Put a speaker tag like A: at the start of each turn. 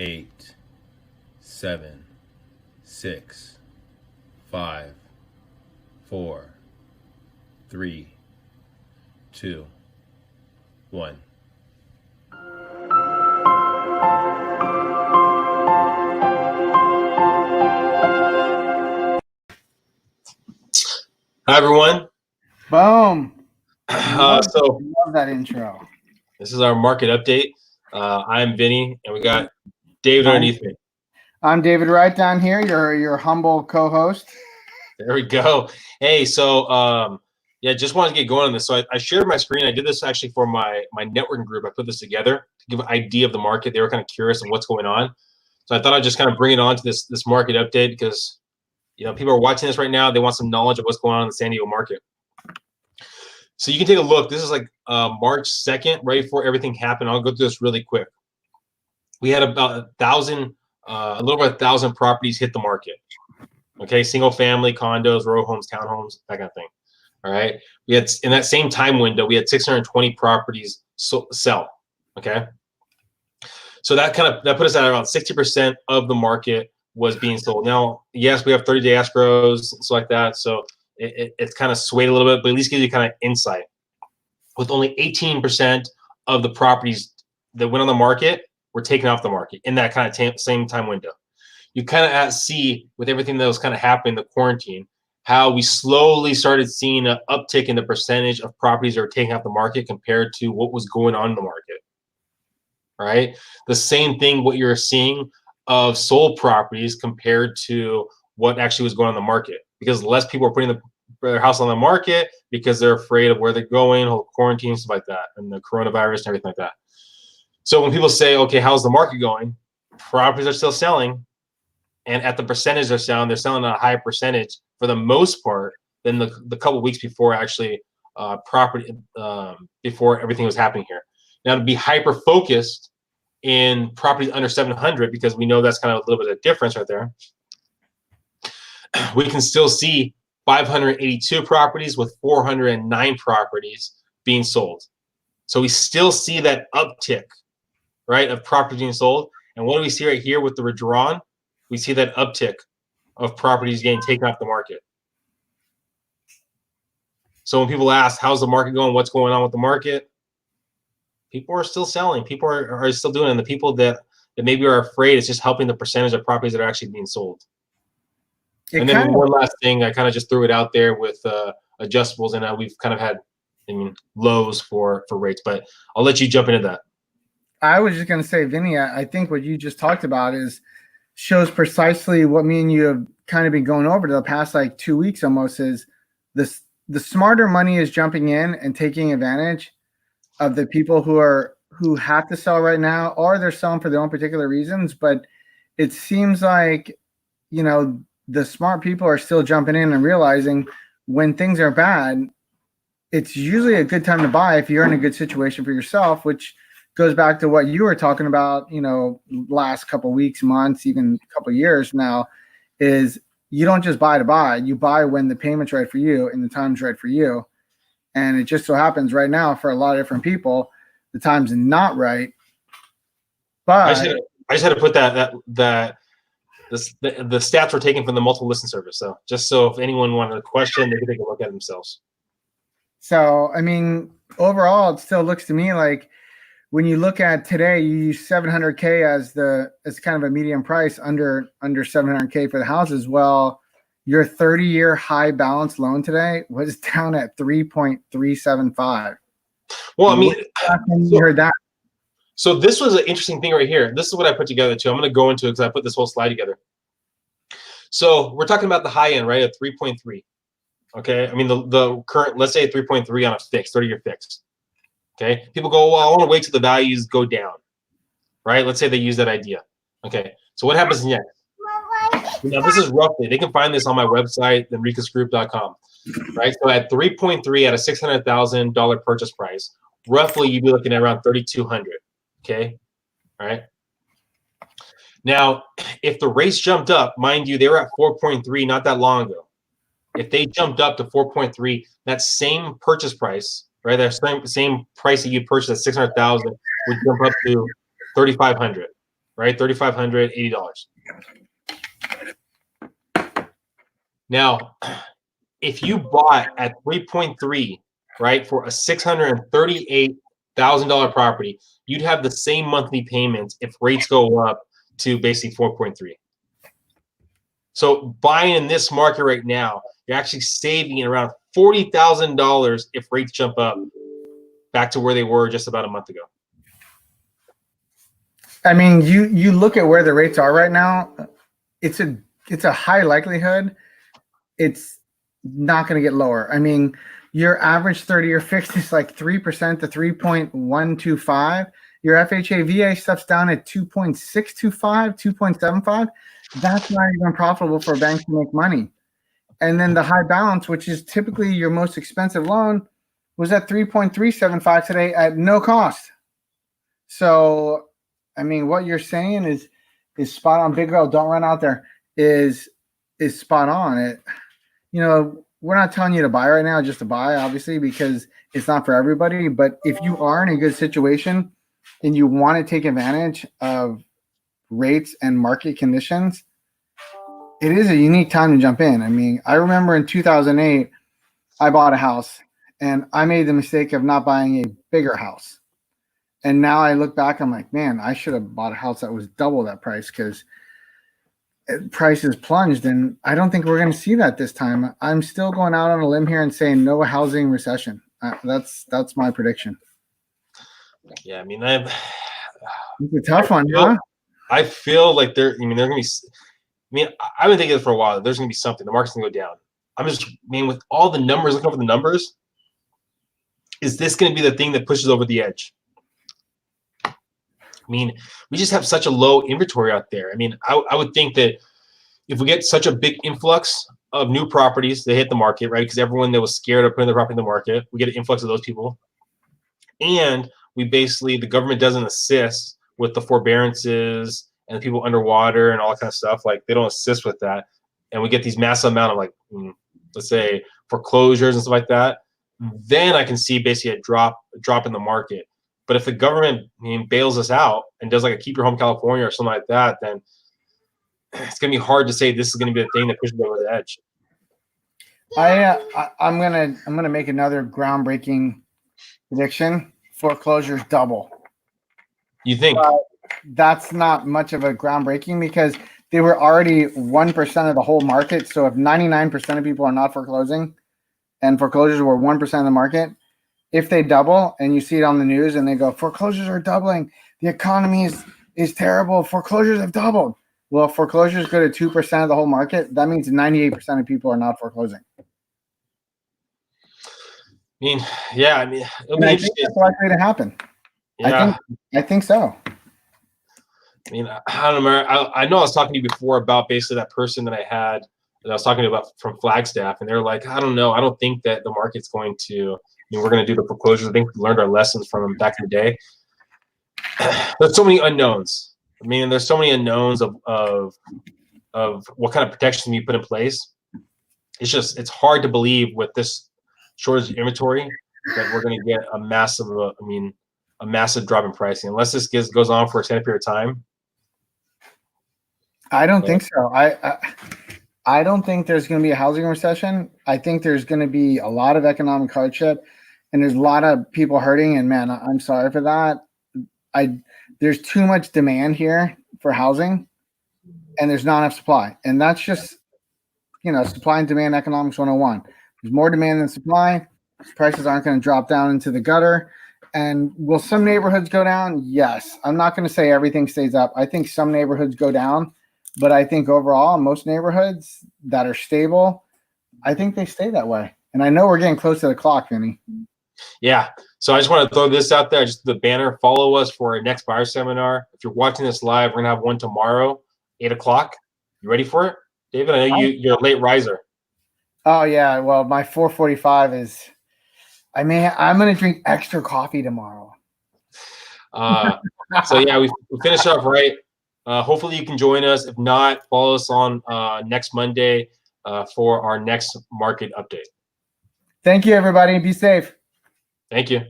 A: 8, 7, 6, 5, 4, 3, 2, 1. Hi, everyone.
B: Boom.
A: So
B: love that intro.
A: This is our market update. I'm Vinnie, and we got David underneath me.
B: I'm David Wright down here, your humble co-host.
A: There we go. Hey, so yeah, just wanted to get going on this. So I shared my screen. I did this actually for my networking group. I put this together to give an idea of the market. They were kind of curious of what's going on. So I thought I'd just kind of bring it on to this market update because, you know, people are watching this right now. They want some knowledge of what's going on in the San Diego market. So you can take a look. This is like March 2nd, right before everything happened. I'll go through this really quick. We had about a little over 1,000 properties hit the market. Okay, single family, condos, row homes, townhomes, that kind of thing. All right. We had, in that same time window, we had 620 properties sell. Okay. So that put us at around 60% of the market was being sold. Now, yes, we have 30-day escrows and stuff like that. So it's kind of swayed a little bit, but at least gives you kind of insight. With only 18% of the properties that went on the market were taken off the market in that kind of same time window. You kind of see with everything that was kind of happening in the quarantine, how we slowly started seeing an uptick in the percentage of properties that were taken off the market compared to what was going on in the market. Right? The same thing what you're seeing of sold properties compared to what actually was going on in the market, because less people are putting their house on the market because they're afraid of where they're going, whole quarantine, stuff like that, and the coronavirus and everything like that. So when people say, okay, how's the market going? Properties are still selling, and at the percentage they're selling at a higher percentage for the most part than the couple weeks before actually before everything was happening here. Now, to be hyper focused in properties under 700, because we know that's kind of a little bit of a difference right there. We can still see 582 properties with 409 properties being sold. So we still see that uptick, right, of properties being sold. And what do we see right here with the withdrawn? We see that uptick of properties getting taken off the market. So when people ask, how's the market going? What's going on with the market? People are still selling. People are still doing it. And the people that maybe are afraid, it's just helping the percentage of properties that are actually being sold. And then one last thing, I kind of just threw it out there with adjustables, and we've kind of had, lows for rates. But I'll let you jump into that.
B: I was just going to say, Vinnie, I think what you just talked about shows precisely what me and you have kind of been going over the past like 2 weeks almost. Is the smarter money is jumping in and taking advantage of the people who have to sell right now, or they're selling for their own particular reasons. But it seems like, the smart people are still jumping in and realizing when things are bad, it's usually a good time to buy if you're in a good situation for yourself, which goes back to what you were talking about, last couple of weeks, months, even a couple of years now, is you don't just buy to buy. You buy when the payment's right for you and the time's right for you. And it just so happens right now for a lot of different people, the time's not right. But
A: I just had to put the stats were taken from the multiple listing service. So just so if anyone wanted a question, they could take a look at it themselves.
B: So, overall, it still looks to me like when you look at today, you use 700K as kind of a median price under 700K for the houses. Well, your 30-year high balance loan today was down at 3.375.
A: Well,
B: you heard that.
A: So this was an interesting thing right here. This is what I put together too. I'm going to go into it because I put this whole slide together. So we're talking about the high end, right, at 3.3. Okay, the current, let's say 3.3 on a fixed, 30-year fixed. Okay, people go, well, I want to wait till the values go down, right? Let's say they use that idea. Okay, so what happens next? Now this is roughly, they can find this on my website, enriquezgroup.com, right? So at 3.3 at a $600,000 purchase price, roughly you'd be looking at around 3,200. Okay, all right. Now, if the rates jumped up, mind you, they were at 4.3 not that long ago. If they jumped up to 4.3, that same purchase price, right? That same price that you purchased at 600,000 would jump up to 3,500. right? $3,500, $80. Now, if you bought at 3.3, right, for a $638,000 property, you'd have the same monthly payments if rates go up to basically 4.3. So buying in this market right now, you're actually saving around $40,000 if rates jump up back to where they were just about a month ago.
B: I mean, you look at where the rates are right now, it's a high likelihood it's not going to get lower. I mean, your average 30-year fixed is like 3% to 3.125. Your FHA VA stuff's down at 2.625, 2.75. That's not even profitable for a bank to make money. And then the high balance, which is typically your most expensive loan, was at 3.375 today at no cost. So, I mean, what you're saying is spot on. Big girl, don't run out there is spot on. We're not telling you to buy right now just to buy, obviously, because it's not for everybody. But if you are in a good situation and you want to take advantage of rates and market conditions, it is a unique time to jump in. I mean, I remember in 2008, I bought a house and I made the mistake of not buying a bigger house. And now I look back, I'm like, man, I should have bought a house that was double that price because prices plunged. And I don't think we're going to see that this time. I'm still going out on a limb here and saying no housing recession. That's my prediction.
A: Yeah, I mean,
B: it's a tough one, huh?
A: I feel like they're going to be. I've been thinking this for a while. There's going to be something. The market's going to go down. With all the numbers, looking over the numbers, is this going to be the thing that pushes over the edge? We just have such a low inventory out there. I would think that if we get such a big influx of new properties that hit the market, right? Because everyone that was scared of putting their property in the market, we get an influx of those people. And the government doesn't assist with the forbearances and the people underwater and all that kind of stuff. Like, they don't assist with that. And we get these massive amount of, let's say, foreclosures and stuff like that. Then I can see basically a drop in the market. But if the government bails us out and does like a Keep Your Home California or something like that, then it's going to be hard to say this is going to be the thing that pushes over the edge.
B: I'm gonna make another groundbreaking prediction. Foreclosures double.
A: You think?
B: That's not much of a groundbreaking because they were already 1% of the whole market. So if 99% of people are not foreclosing and foreclosures were 1% of the market, if they double and you see it on the news and they go, foreclosures are doubling, the economy is terrible, foreclosures have doubled. Well, if foreclosures go to 2% of the whole market, that means 98% of people are not foreclosing.
A: It'll be
B: I
A: interesting.
B: think that's likely to happen.
A: Yeah.
B: I think so.
A: I don't know. I know I was talking to you before about basically that person that I was talking about from Flagstaff, and they're like, I don't know. I don't think that the market's going to. We're going to do the foreclosures. I think we learned our lessons from back in the day. There's so many unknowns. There's so many unknowns of what kind of protection you put in place. It's hard to believe with this shortage of inventory that we're going to get a massive drop in pricing unless this goes on for a 10 period of time.
B: I don't think so. I don't think there's going to be a housing recession. I think there's going to be a lot of economic hardship, and there's a lot of people hurting. And man, I'm sorry for that. There's too much demand here for housing, and there's not enough supply. And that's just, supply and demand economics 101. There's more demand than supply. Prices aren't going to drop down into the gutter. And will some neighborhoods go down? Yes. I'm not going to say everything stays up. I think some neighborhoods go down. But I think overall, most neighborhoods that are stable, I think they stay that way. And I know we're getting close to the clock, Vinny.
A: Yeah. So I just want to throw this out there. Just the banner. Follow us for our next buyer seminar. If you're watching this live, we're going to have one tomorrow, 8 o'clock. You ready for it? David, I know you're a late riser.
B: Oh, yeah. Well, my 4:45 is – I'm going to drink extra coffee tomorrow.
A: So, yeah, we finished off right. Hopefully you can join us. If not, follow us on next Monday for our next market update.
B: Thank you, everybody. Be safe.
A: Thank you.